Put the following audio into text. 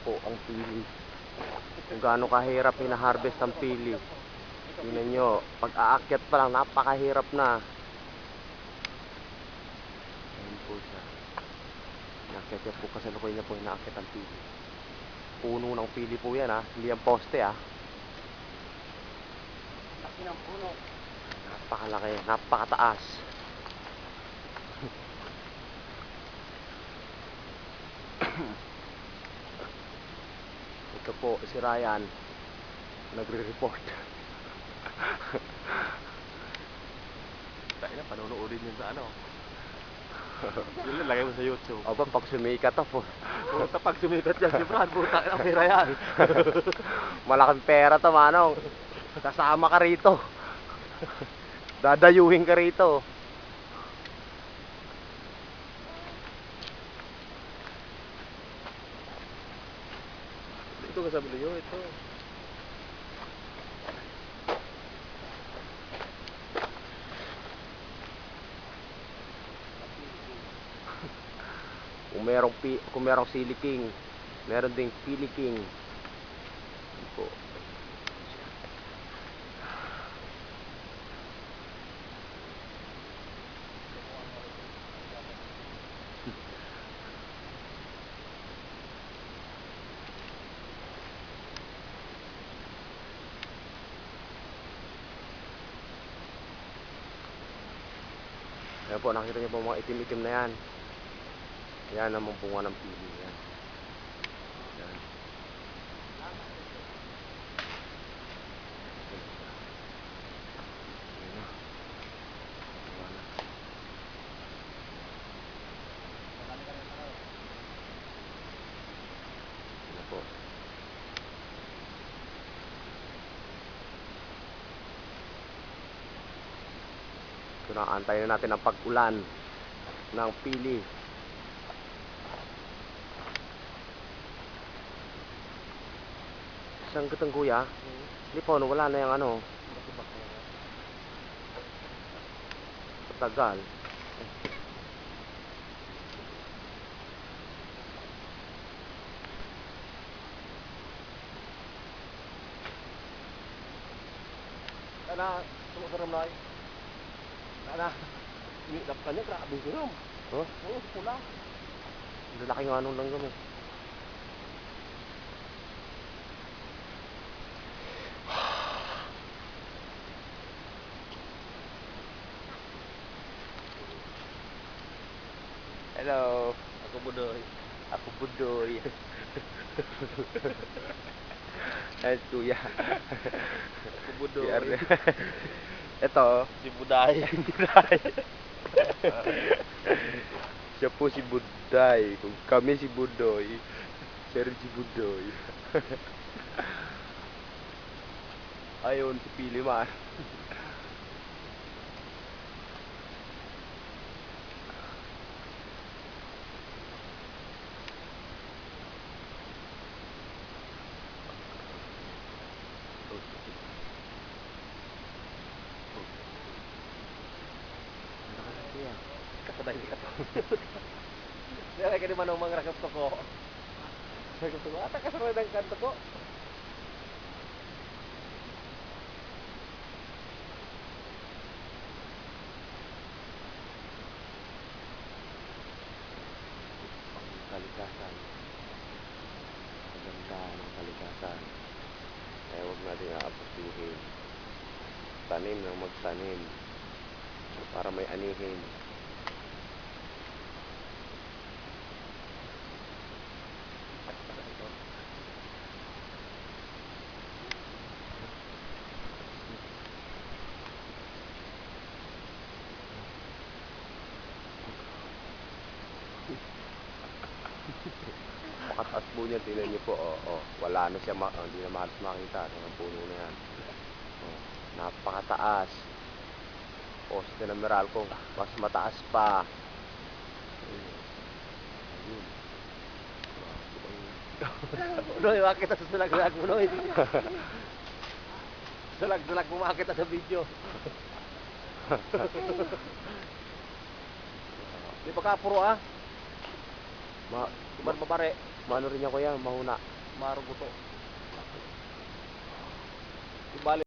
po ang pili. Kung gaano kahirap hina-harvest ang pili. Tingnan nyo, pag aakyat pa lang, napakahirap na. Ayan po siya. Inaakyat niya po, kasalukuyan niya po inaakyat ang pili. Puno ng pili po yan, ha. Hindi yan poste, ha. Laki ng puno. Napakalaki, napakataas. Ito po, si Ryan, nagre-report. Tayo na, panonoodin yun sa ano. Yun lang, lagay mo sa YouTube. Aba, pag sumikat po. Puta, pag sumikat yan, si Brad, puta, ang pera yan. Malaking pera to, manong. Kasama ka rito. Dadayuhin ka rito. Ito ka sabi niyo, ito. Kung merong Sili King, meron ding Pili King. Yan po. Ayan po, nakita niyo po mga itim-itim na yan. Yan ang mga bunga ng pili. Yan. Yan. Yan na. Bunga na. Yan na po. So, naantay na natin ang pag-ulan ng pili. Isang gatang kuya. Hindi po, wala na yung ano. Tagal. Ana, sumusaram na ay. Ana, dapat kanya, grabe sinom. Oh, Oo, pula. lalaki nga nung langgam eh. Hello. Ako budoy. Ako Budoy. Ay, kuya. Ako budoy. Ito, Si Buday. Buday. Siya po si Buday. Kung kami si Budoy. Sir si Budoy. Ayun, si Piliman. Kasaday di ka to. Dala ka di man ang mga rakap to ko. Rakap to ko. Ata kasaray ng kanto ko. Kalikasan. Maganda ng kalikasan. Kaya huwag natin aabusuhin. Tanim ng magtanim. Para may anihin. Pakataas po niya, tingnan niyo po, wala na siya, hindi na mahalos makita ng puno na yan. Napakataas. Poste ng Meralco, mas mataas pa. Ayun. Budoy, makita sa sulag-sulag mo, Noy. Sulag-sulag mo makita sa video. Di ba kapuro ah? Ma, Iban babare, maano rin niya kuya, mahuna. maruguto.